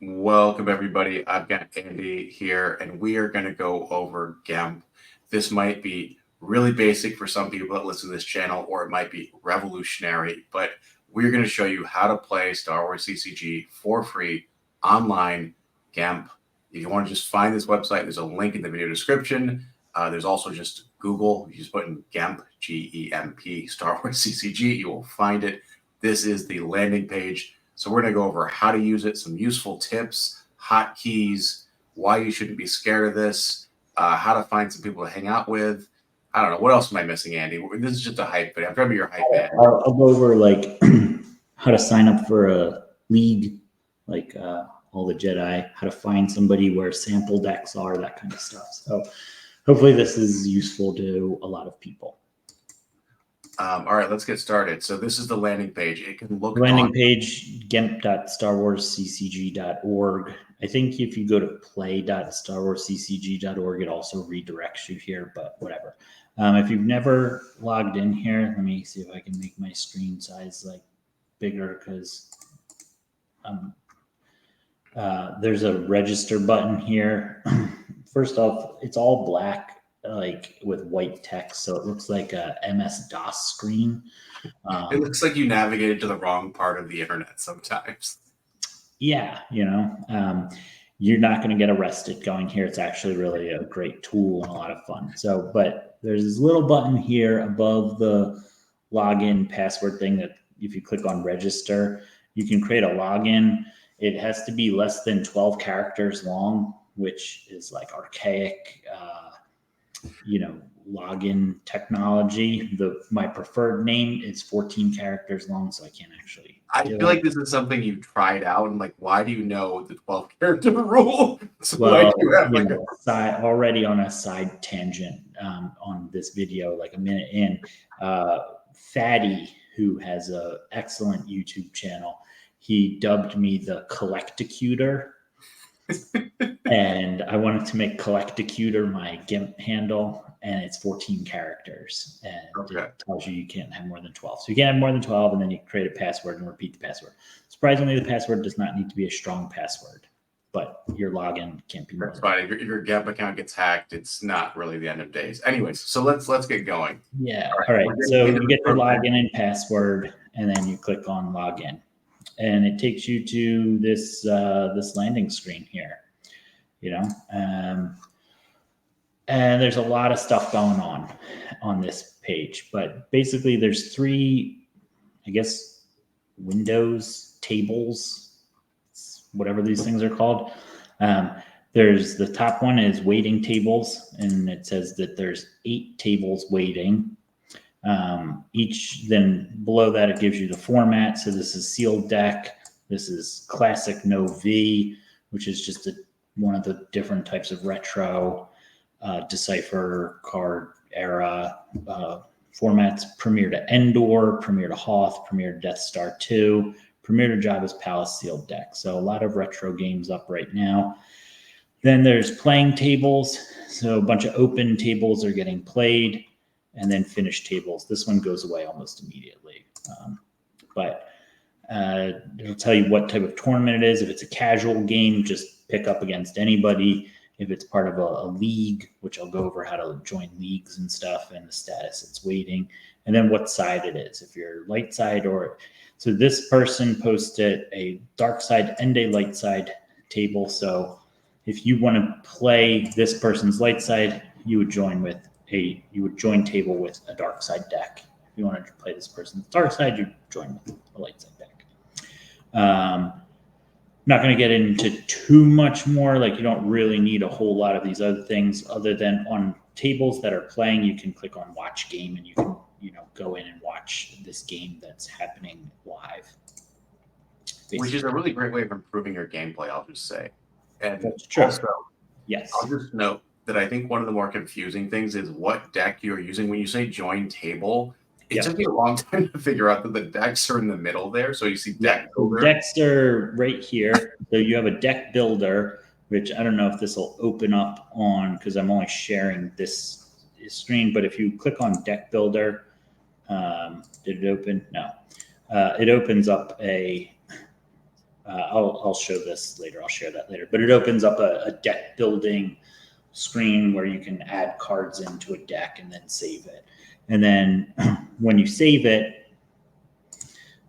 Welcome, everybody. I've got Andy here, and we are going to go over Gemp. This might be really basic for some people that listen to this channel, or it might be revolutionary, but we're going to show you how to play Star Wars CCG for free online, Gemp. If you want to just find this website, there's a link in the video description. There's also just Google. You just put in Gemp, G-E-M-P, Star Wars CCG. You will find it. This is the landing page. So we're going to go over how to use it, some useful tips, hotkeys, why you shouldn't be scared of this, how to find some people to hang out with. I don't know. What else am I missing, Andy? This is just a hype video. I'm trying to be your hype man. I'll go over like how to sign up for a league, like all the Jedi, how to find somebody, where sample decks are, that kind of stuff. So hopefully this is useful to a lot of people. All right, let's get started. So this is the landing page. It can look landing page, gemp.starwarsccg.org. I think if you go to play.starwarsccg.org, it also redirects you here, but whatever. If you've never logged in here, let me see if I can make my screen size like bigger, because there's a register button here. First off, it's all black, like with white text, so it looks like a MS-DOS screen. It looks like you navigated to the wrong part of the internet sometimes. Yeah, you're not going to get arrested going here. It's actually really a great tool and a lot of fun. So, but there's this little button here above the login password thing that if you click on register, you can create a login. It has to be less than 12 characters long, which is like archaic, login technology. My preferred name is 14 characters long, so I can't actually. I feel like this is something you've tried out, and like, why do you know the 12 character rule? So well, already on a side tangent on this video, like a minute in, Fatty, who has an excellent YouTube channel, he dubbed me the Collecticutor. And I wanted to make Collecticutor my Gemp handle, and it's 14 characters, and It tells you can't have more than 12. So you can't have more than 12, and then you create a password and repeat the password. Surprisingly, the password does not need to be a strong password, but your login can't be more. That's fine. If your Gemp account gets hacked, it's not really the end of days. Anyways, so let's get going. Yeah. All right. So you get your login and password, and then you click on login, and it takes you to this this landing screen here. And there's a lot of stuff going on this page, but basically there's three, I guess, windows, tables, whatever these things are called. There's the top one is waiting tables, and it says that there's 8 tables waiting. Then below that, it gives you the format. So this is sealed deck. This is classic no V, which is just one of the different types of retro Decipher card era formats. Premier to Endor, Premier to Hoth, Premier to Death Star 2, Premier to Jabba's Palace sealed deck. So a lot of retro games up right now. Then there's playing tables. So a bunch of open tables are getting played, and then finished tables. This one goes away almost immediately. But it'll tell you what type of tournament it is. If it's a casual game, just pick up against anybody. If it's part of a league, which I'll go over how to join leagues and stuff, and the status it's waiting, and then what side it is. If you're light side so this person posted a dark side and a light side table. So if you want to play this person's light side, you would join table with a dark side deck. If you wanted to play this person's dark side, you join with a light side deck. Not going to get into too much more. Like, you don't really need a whole lot of these other things, other than on tables that are playing, you can click on watch game, and you can go in and watch this game that's happening live. Basically. Which is a really great way of improving your gameplay, I'll just say. And that's true. Also, yes, I'll just note that I think one of the more confusing things is what deck you're using. When you say join table, it took me a long time to figure out that the decks are in the middle there. So you see deck builder. Decks are right here. So you have a deck builder, which I don't know if this will open up on, because I'm only sharing this screen. But if you click on deck builder, did it open? No. It opens up a I'll show this later. I'll share that later. But it opens up a deck building screen where you can add cards into a deck and then save it. And then when you save it,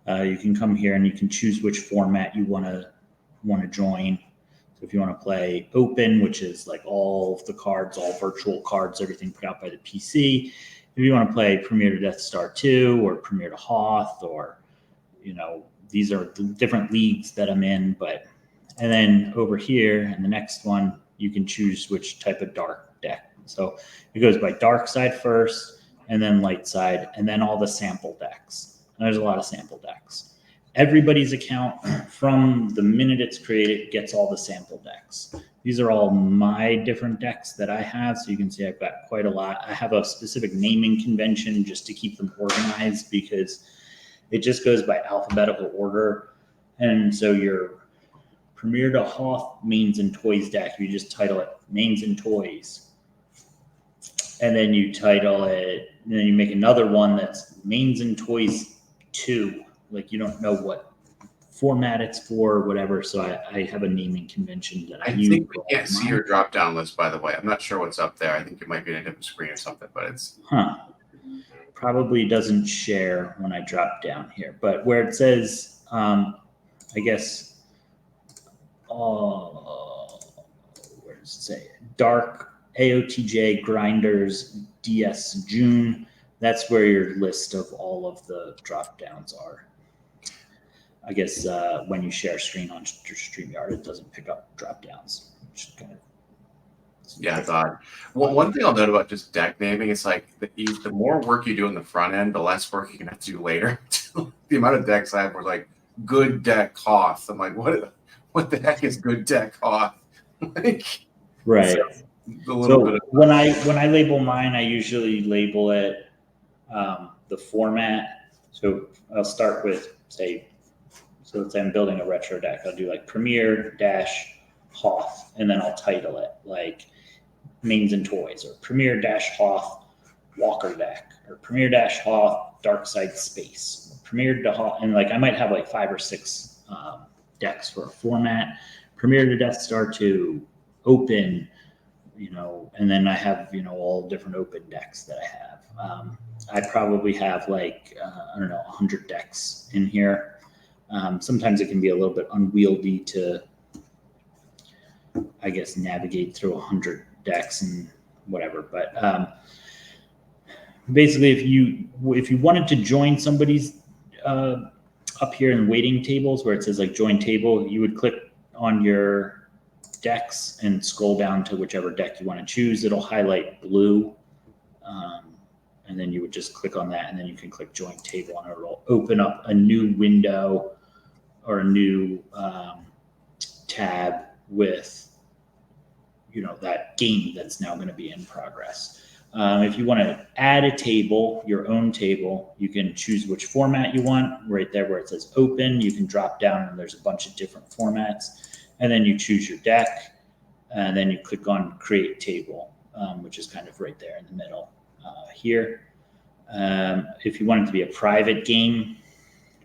you can come here and you can choose which format you want to join. So if you want to play open, which is like all of the cards, all virtual cards, everything put out by the PC. If you want to play Premier to Death Star 2 or Premier to Hoth, or, these are the different leagues that I'm in. And then over here in the next one, you can choose which type of dark deck. So it goes by dark side first, and then light side, and then all the sample decks. And there's a lot of sample decks. Everybody's account from the minute it's created gets all the sample decks. These are all my different decks that I have. So you can see I've got quite a lot. I have a specific naming convention just to keep them organized, because it just goes by alphabetical order. And so your Premier to Hoth Mains and Toys deck, you just title it Mains and Toys. And then you title it, and then you make another one that's Mains and Toys 2. Like, you don't know what format it's for or whatever. So I have a naming convention that I use. I think we can't see your drop down list, by the way. I'm not sure what's up there. I think it might be in a different screen or something, but it's. Probably doesn't share when I drop down here. But where it says, I guess, where does it say? Dark AOTJ Grinders DS June. That's where your list of all of the drop downs are. I guess when you share screen on StreamYard, it doesn't pick up drop downs, which is kind of. Yeah, it's odd. Well, one thing I'll note about just deck naming is like the more work you do in the front end, the less work you're gonna have to do later. The amount of decks I have were like good deck Hoth. I'm like, what the heck is good deck Hoth? Like, right. So when I label mine, I usually label it the format. So I'll start with so let's say I'm building a retro deck. I'll do like Premier - Hoth, and then I'll title it like Mains and Toys, or Premier - Hoth Walker deck, or Premier - Hoth Dark Side Space, or Premier to Hoth, and like I might have like 5 or 6 decks for a format. Premier to Death Star 2, open, and then I have all different open decks that I have. I probably have like 100 decks in here. Sometimes it can be a little bit unwieldy to, I guess, navigate through 100 decks and whatever. But basically, if you wanted to join somebody's up here in waiting tables where it says like join table, you would click on your decks and scroll down to whichever deck you want to choose. It'll highlight blue. And then you would just click on that, and then you can click join table, and it'll open up a new window or a new tab with that game that's now going to be in progress. If you want to add a table, your own table, you can choose which format you want. Right there where it says open, you can drop down and there's a bunch of different formats. And then you choose your deck, and then you click on create table, which is kind of right there in the middle here. If you want it to be a private game,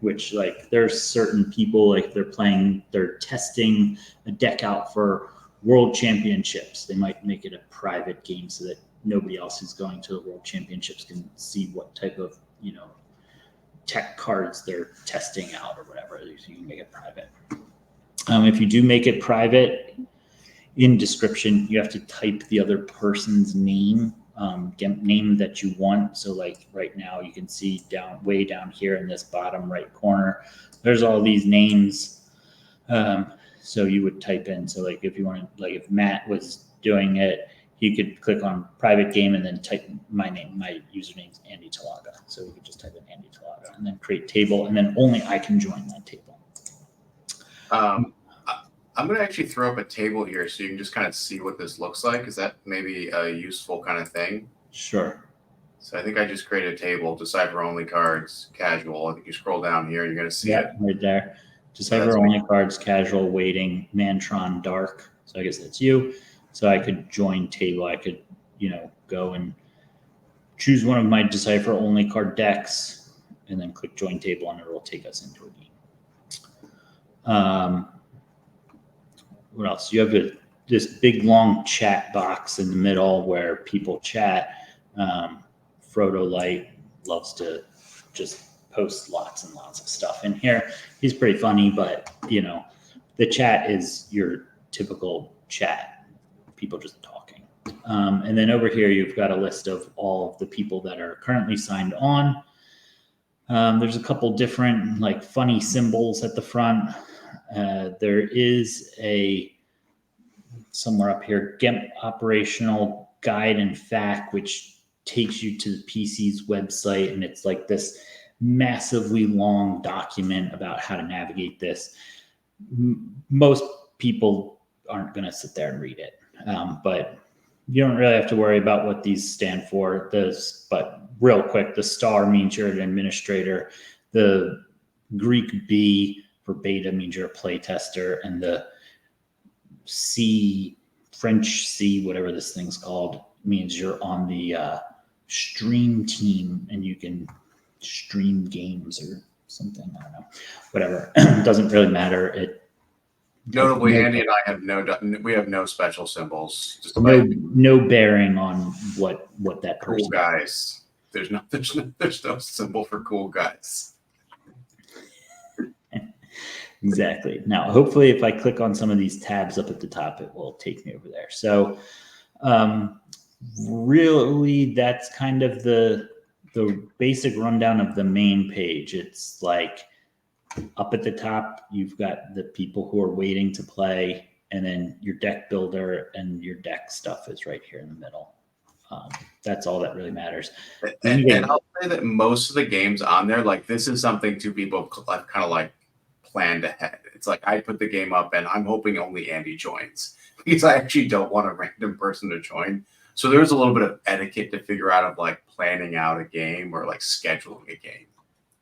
which like there's certain people, like they're testing a deck out for world championships. They might make it a private game so that nobody else who's going to the world championships can see what type of, tech cards they're testing out or whatever. So you can make it private. If you do make it private, in description, you have to type the other person's name, Gemp name that you want. So like right now you can see way down here in this bottom right corner, there's all these names. So you would type in, so like if you want to, like if Matt was doing it, he could click on private game and then type my name. My username is Andy Talaga. So we could just type in Andy Talaga and then create table, and then only I can join that table. I'm going to actually throw up a table here so you can just kind of see what this looks like. Is that maybe a useful kind of thing? Sure. So I think I just created a table, Decipher only cards, casual. I think you scroll down here, you're going to see it. Right there. Decipher only cards, casual, waiting, Mantron, dark. So I guess that's you. So I could join table. I could, go and choose one of my Decipher only card decks and then click join table, and it will take us into a game. What else? You have this big long chat box in the middle where people chat. Frodo Light loves to just post lots and lots of stuff in here. He's pretty funny, but the chat is your typical chat, people just talking. And then over here, you've got a list of all of the people that are currently signed on. There's a couple different like funny symbols at the front. There is somewhere up here, Gemp operational guide and FAQ, which takes you to the PC's website. And it's like this massively long document about how to navigate this. Most people aren't going to sit there and read it. But you don't really have to worry about what these stand for. But real quick, the star means you're an administrator. The Greek B for beta means you're a play tester. And the C, French C, whatever this thing's called, means you're on the stream team and you can stream games or something. I don't know. Whatever. It doesn't really matter. Notably, Andy and I have no special symbols. No bearing on what that person. Cool guys. There's no symbol for cool guys. Exactly. Now, hopefully, if I click on some of these tabs up at the top, it will take me over there. So, really, that's kind of the basic rundown of the main page. It's like up at the top, you've got the people who are waiting to play, and then your deck builder and your deck stuff is right here in the middle. That's all that really matters. And I'll say that most of the games on there, like this is something two people kind of like planned ahead. It's like I put the game up and I'm hoping only Andy joins because I actually don't want a random person to join. So there's a little bit of etiquette to figure out of like planning out a game or like scheduling a game.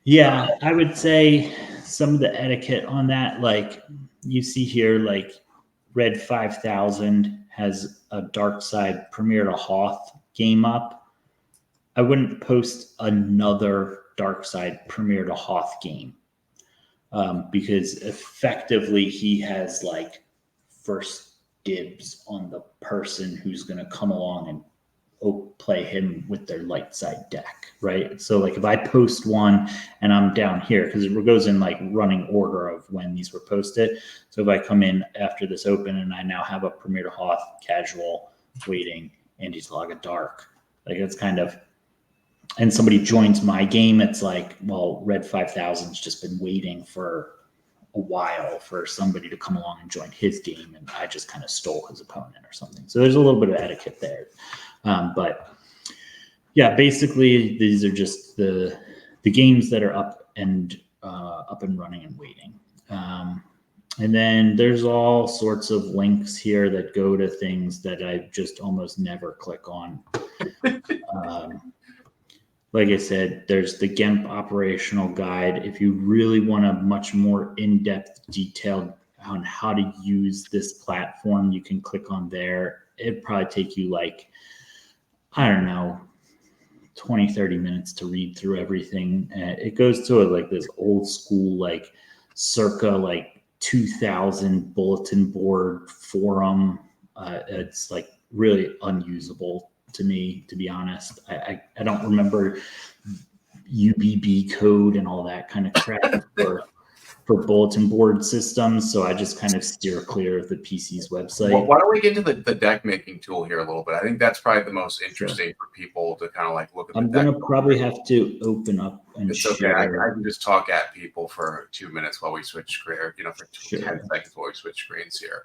Yeah, I would say some of the etiquette on that, like you see here, like Red 5000 has a Dark Side Premier to Hoth game up. I wouldn't post another Dark Side Premier to Hoth game because effectively he has like first dibs on the person who's going to come along and play him with their light side deck, right? So like if I post one and I'm down here, because it goes in like running order of when these were posted. So if I come in after this open and I now have a Premier to Hoth casual waiting, Andy's Log of Dark, like it's kind of, and somebody joins my game, it's like, well, Red 5000's just been waiting for a while for somebody to come along and join his game, and I just kind of stole his opponent or something. So there's a little bit of etiquette there. But yeah, basically these are just the games that are up and running and waiting. And then there's all sorts of links here that go to things that I just almost never click on. Like I said, there's the Gemp operational guide. If you really want a much more in-depth detailed on how to use this platform, you can click on there. It'd probably take you like, I don't know, 20, 30 minutes to read through everything. It goes to like this old school, like circa like 2000 bulletin board forum. It's like really unusable to me, to be honest. I don't remember UBB code and all that kind of crap for bulletin board systems, so I just kind of steer clear of the PC's website. Well, why don't we get into the deck making tool here a little bit? I think that's probably the most interesting for people to kind of like look at. I'm going to probably have to open up and it's share. Okay. I can just talk at people for 2 minutes while we switch screen, for 10 seconds while we switch screens here.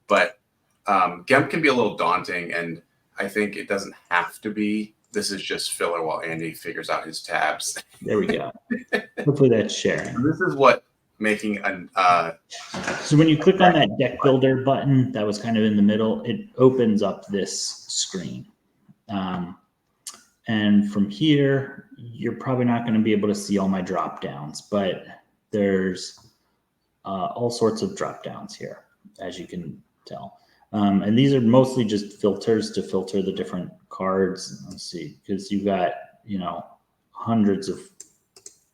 But Gemp can be a little daunting, and I think it doesn't have to be. This is just filler while Andy figures out his tabs. There we go. Hopefully that's sharing. So this is what making an so when you click on that deck builder button that was kind of in the middle, it opens up this screen. And from here, you're probably not going to be able to see all my drop downs, but there's all sorts of drop downs here, as you can tell. And these are mostly just filters to filter the different cards. Let's see, because you've got, hundreds of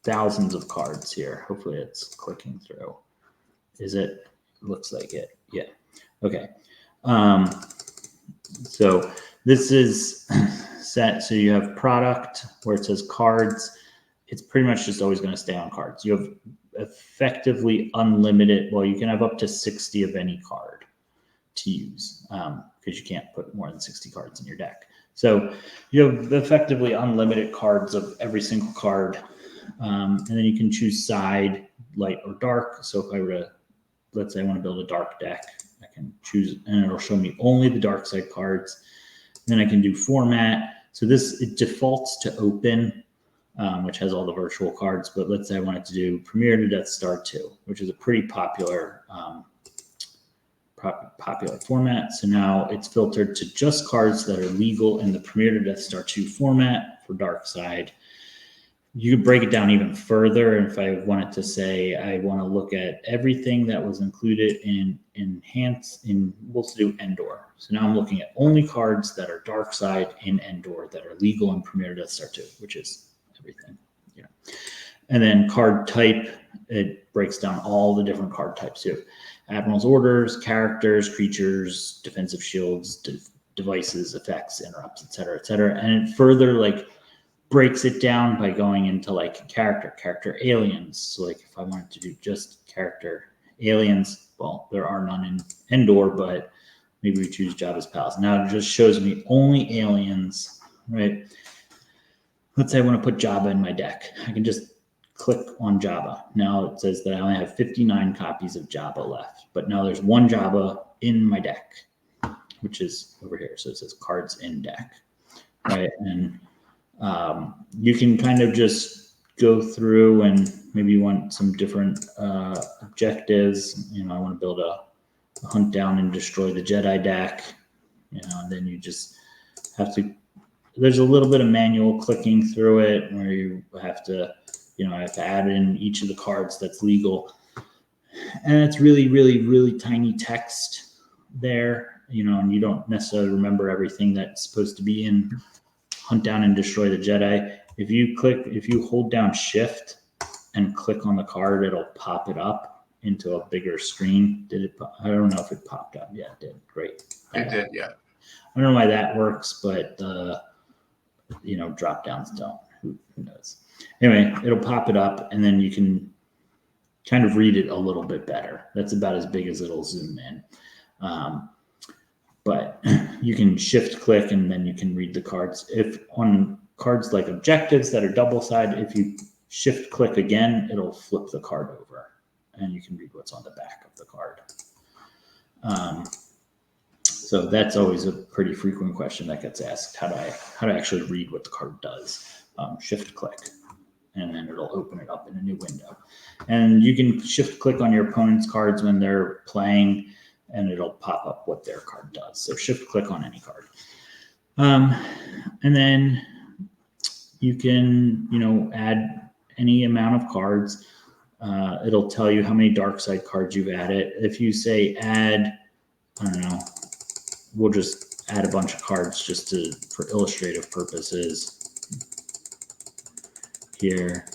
thousands of cards here. Hopefully it's clicking through. Is it? Looks like it. Yeah. Okay. So this is set. So you have product where it says cards. It's pretty much just always going to stay on cards. You have effectively unlimited. Well, you can have up to 60 of any card to use because you can't put more than 60 cards in your deck. So you have effectively unlimited cards of every single card. And then you can choose side, light, or dark. So if I were to, let's say I want to build a dark deck, I can choose, and it'll show me only the dark side cards. Then I can do format. So this, it defaults to open, which has all the virtual cards. But let's say I wanted to do Premier to Death Star 2, which is a pretty popular popular format. So now it's filtered to just cards that are legal in the Premier to Death Star 2 format for dark side. You could break it down even further. And if I wanted to say, I want to look at everything that was included in we'll do Endor. So now I'm looking at only cards that are dark side in Endor that are legal in Premier Death Star 2, which is everything. Yeah. And then card type, it breaks down all the different card types. You have Admiral's Orders, characters, creatures, defensive shields, devices, effects, interrupts, etc., etc. And it further breaks it down by going into character aliens. So if I wanted to do just character aliens, well, there are none in Endor, but maybe we choose Jabba's Palace. Now it just shows me only aliens, right? Let's say I want to put Jabba in my deck. I can just click on Jabba. Now it says that I only have 59 copies of Jabba left, but now there's one Jabba in my deck, which is over here. So it says cards in deck, right? And you can kind of just go through and maybe you want some different objectives. I want to build a hunt down and destroy the Jedi deck, and then you just have to, there's a little bit of manual clicking through it where you have to, I have to add in each of the cards that's legal. And it's really, really, really tiny text there, and you don't necessarily remember everything that's supposed to be in Hunt Down and Destroy the Jedi. If you hold down Shift and click on the card, it'll pop it up into a bigger screen. Did it? I don't know if it popped up. Yeah, it did. Great. It did, yeah. I don't know why that works, but drop downs don't. Who knows? Anyway, it'll pop it up, and then you can kind of read it a little bit better. That's about as big as it'll zoom in. But you can shift click and then you can read the cards. If on cards like objectives that are double sided, if you shift click again, it'll flip the card over and you can read what's on the back of the card. So that's always a pretty frequent question that gets asked. How do I actually read what the card does? Shift click, and then it'll open it up in a new window. And you can shift click on your opponent's cards when they're playing, and it'll pop up what their card does. So shift click on any card. And then you can, add any amount of cards. It'll tell you how many dark side cards you've added. If you say add, I don't know, we'll just add a bunch of cards just for illustrative purposes here.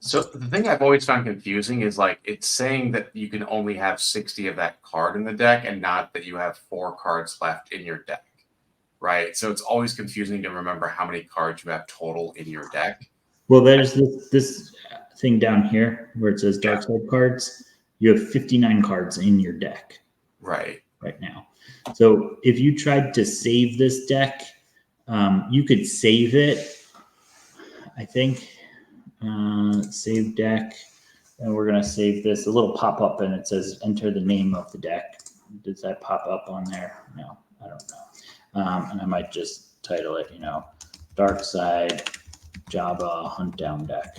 So the thing I've always found confusing is it's saying that you can only have 60 of that card in the deck and not that you have 4 cards left in your deck, right? So it's always confusing to remember how many cards you have total in your deck. Well, there's this thing down here where it says dark side cards. You have 59 cards in your deck right now. So if you tried to save this deck, you could save it, I think. Save deck, and we're going to save this. A little pop up and it says enter the name of the deck. Does that pop up on there? No, I don't know. And I might just title it, Dark Side Jabba Hunt Down Deck.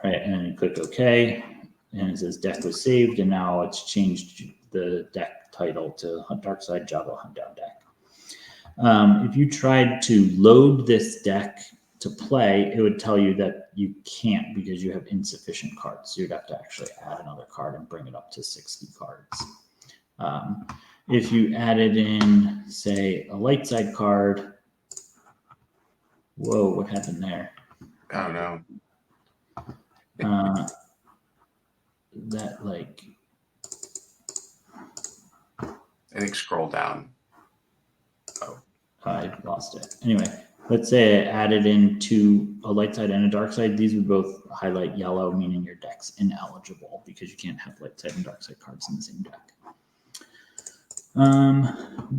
Right, and then you click OK, and it says deck was saved, and now it's changed the deck title to Dark Side Jabba Hunt Down Deck. If you tried to load this deck to play, it would tell you that you can't because you have insufficient cards. So you'd have to actually add another card and bring it up to 60 cards. If you added in, say, a light side card, whoa, what happened there? I don't know. That like, I think scroll down. oh, I lost it. Anyway, let's say I added into a light side and a dark side. These would both highlight yellow, meaning your deck's ineligible because you can't have light side and dark side cards in the same deck.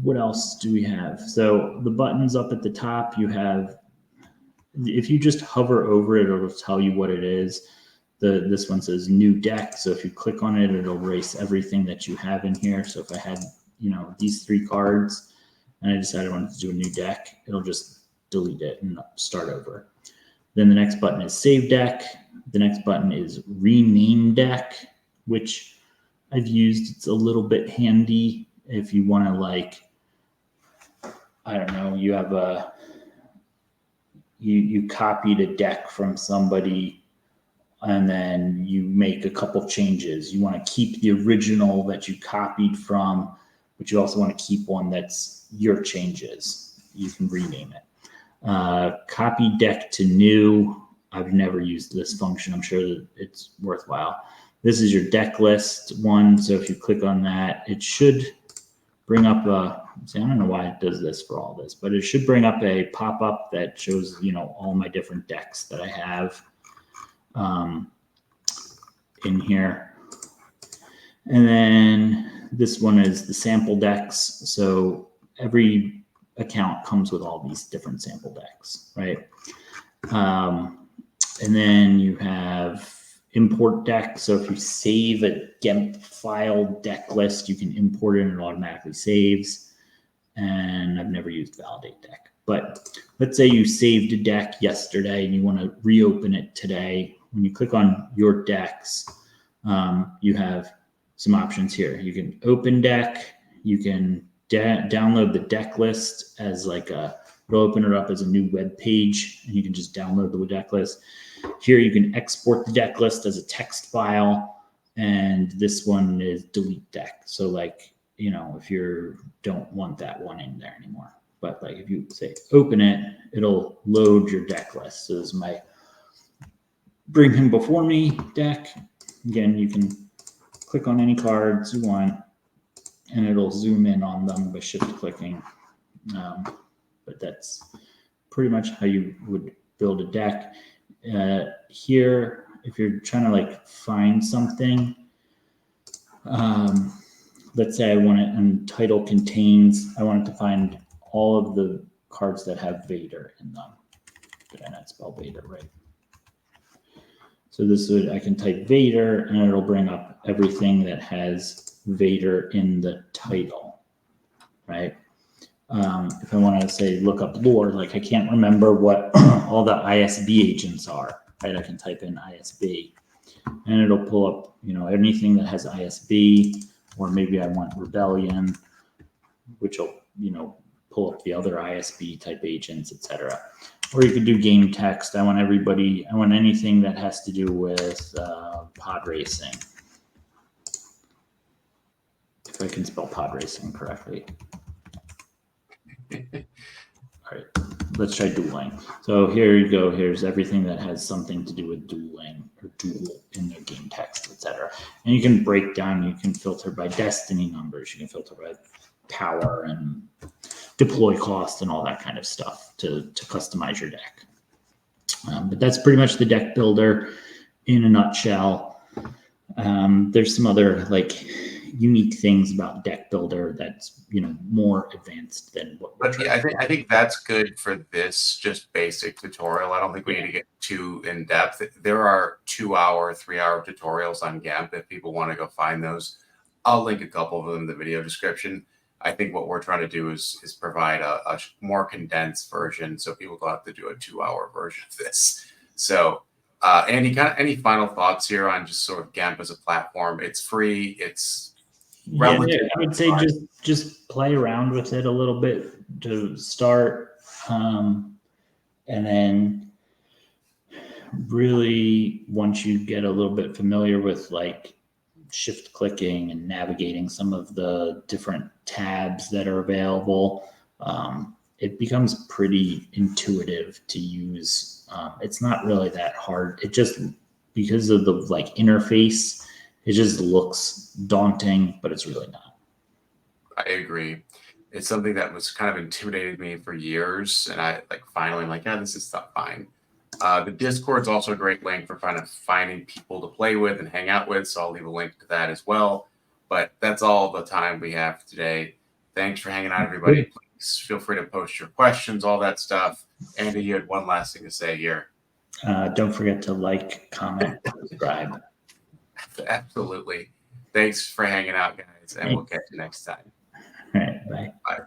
What else do we have? So the buttons up at the top, you have, if you just hover over it, it'll tell you what it is. This one says new deck. So if you click on it, it'll erase everything that you have in here. So if I had, these 3 cards and I decided I wanted to do a new deck, it'll just delete it and start over. Then the next button is save deck. The next button is rename deck, which I've used. It's a little bit handy if you want to, like, I don't know, you have you copied a deck from somebody and then you make a couple changes. You want to keep the original that you copied from, but you also want to keep one that's your changes. You can rename it. Copy deck to new. I've never used this function. I'm sure that it's worthwhile. This is your deck list one. So if you click on that, it should bring up I don't know why it does this for all this, but it should bring up a pop-up that shows, all my different decks that I have in here. And then this one is the sample decks. So every account comes with all these different sample decks, right? And then you have import deck. So if you save a Gemp file deck list, you can import it and it automatically saves. And I've never used validate deck. But let's say you saved a deck yesterday and you want to reopen it today. When you click on your decks, you have some options here. You can open deck. You can download the deck list as it'll open it up as a new web page and you can just download the deck list. Here you can export the deck list as a text file, and this one is delete deck. So if you don't want that one in there anymore, but if you say open it, it'll load your deck list. So this is my Bring Him Before Me deck. Again, you can click on any cards you want and it'll zoom in on them by shift clicking. But that's pretty much how you would build a deck. Here, if you're trying to find something, let's say I want it and title contains, I want it to find all of the cards that have Vader in them. Did I not spell Vader right? So I can type Vader and it'll bring up everything that has Vader in the title, right? If I want to say look up lore, I can't remember what all the ISB agents are, right? I can type in ISB and it'll pull up, anything that has ISB, or maybe I want Rebellion, which will, pull up the other ISB type agents, etc. Or you could do game text. I want anything that has to do with pod racing. If I can spell pod racing correctly. All right, let's try dueling. So here you go. Here's everything that has something to do with dueling or duel in the game text, etc. And you can break down, you can filter by destiny numbers, you can filter by power and deploy cost and all that kind of stuff to customize your deck. But that's pretty much the deck builder in a nutshell. There's some other unique things about deck builder that's more advanced than what. But yeah, I think that's good for this just basic tutorial. I don't think we need to get too in depth. There are 2-hour, 3-hour tutorials on Gemp if people want to go find those. I'll link a couple of them in the video description. I think what we're trying to do is provide a more condensed version so people don't have to do a 2-hour version of this. So Andy, any final thoughts here on just sort of Gemp as a platform? It's free. It's relative. I would say just play around with it a little bit to start, and then really once you get a little bit familiar with shift clicking and navigating some of the different tabs that are available, it becomes pretty intuitive to use. It's not really that hard. It just because of the like interface, it just looks daunting, but it's really not. I agree. It's something that was kind of intimidated me for years, and I like finally I'm like, yeah, this is stuff fine. The Discord's also a great link for kind of finding people to play with and hang out with, so I'll leave a link to that as well. But that's all the time we have today. Thanks for hanging out, everybody. Please feel free to post your questions, all that stuff. Andy, you had one last thing to say here. Don't forget to like, comment, subscribe. Absolutely. Thanks for hanging out, guys, and we'll catch you next time. All right, bye. Bye.